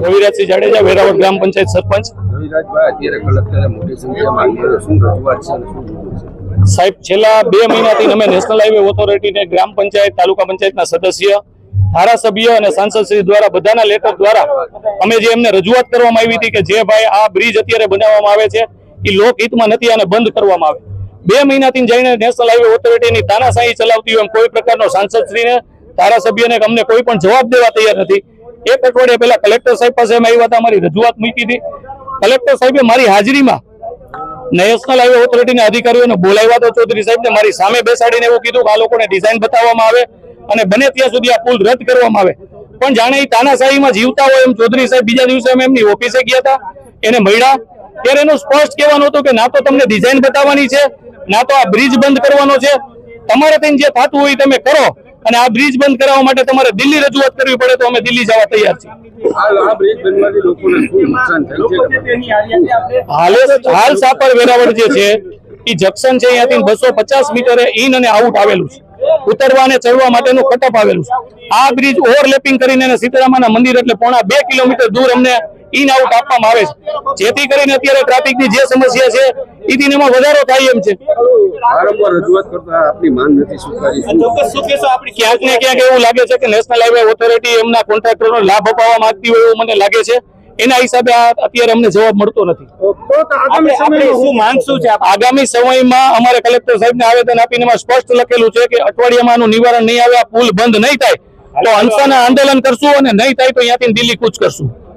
રવિરાજસિંહ જાડેજા, વેરાવળ ગ્રામ પંચાયત સરપંચ। સાહેબ, છેલ્લા 2 મહિનાથી અમે નેશનલ હાઈવે ઓથોરિટીને ગ્રામ પંચાયત, તાલુકા પંચાયતના સદસ્ય, ધારાસભ્ય અને સાંસદશ્રી દ્વારા બધાના લેટર દ્વારા અમે જે એમને રજૂઆત કરવામાં આવી હતી કે જે ભાઈ આ બ્રિજ અત્યારે બનાવવામાં આવે છે એ લોકહિતમાં નથી અને બંધ કરવામાં આવે। 2 મહિનાથી જઈને નેશનલ હાઈવે ઓથોરિટીની તાનાશાહી ચલાવતી હોય એમ કોઈ પ્રકારનો સાંસદશ્રીને, ધારાસભ્યને અમને કોઈ પણ જવાબ દેવા તૈયાર નથી। 1 અઠવાડિયા પહેલા કલેક્ટર સાહેબ પાસે અમે આવ્યા હતા, અમારી રજૂઆત મૂકી હતી। કલેક્ટર સાહેબે મારી હાજરીમાં નેશનલ હાઈવે ઓથોરિટીના અધિકારીઓને બોલાવ્યા તો ચૌધરી સાહેબને મારી સામે બેસાડીને એવું કીધું કે આ લોકોને ડિઝાઇન બતાવવામાં આવે અને બને ત્યાં સુધી આ પુલ રદ કરવામાં આવે। પણ જાણે એ તાનાશાહીમાં જીવતા હોય એમ ચૌધરી સાહેબ બીજા દિવસે અમે એમની ઓફિસે ગયા હતા, એને મળ્યા ત્યારે એનું સ્પષ્ટ કહેવાનું હતું કે ના તો તમને ડિઝાઇન બતાવવાની છે, ના તો આ બ્રિજ બંધ કરવાનો છે। તમારે ત્યાં જે થતું હોય તમે કરો, અને આ બ્રિજ બંધ કરાવવા માટે તમારે દિલ્હી રજૂઆત કરવી પડે તો અમે દિલ્હી જવા તૈયાર છીએ। હાલ સાપર વેરાવળ જે છે એ જંકશન છે, અહીંયાથી 250 મીટરે ઇન અને આઉટ આવેલું છે, ઉતરવા અને ચડવા માટેનું કટઅપ આવેલું છે। આ બ્રિજ ઓવરલેપિંગ કરીને સીતારામાના મંદિર એટલે પોણા 2 કિલોમીટર દૂર અમને ઇન આઉટ આપવામાં આવે છે, જેથી કરીને અત્યારે ટ્રાફિકની જે સમસ્યા છે એથી એમાં વધારો થાય એમ છે। ક્યાંક ને ક્યાંક એવું લાગે છે કે નેશનલ હાઈવે ઓથોરિટી એમના કોન્ટ્રાક્ટરનો લાભ અપાવવા માંગતી હોય એવું મને લાગે છે। એના હિસાબે અત્યારે અમને જવાબ મળતો નથી। આગામી સમયમાં અમારે કલેક્ટર સાહેબને આવેદન આપીને એમાં સ્પષ્ટ લખેલું છે કે અઠવાડિયામાં આનું નિવારણ નહીં આવે, આ પુલ બંધ નહીં થાય તો અનશન આંદોલન કરશું અને નહીં થાય તો અહીંયાથી દિલ્હી કૂચ કરશું।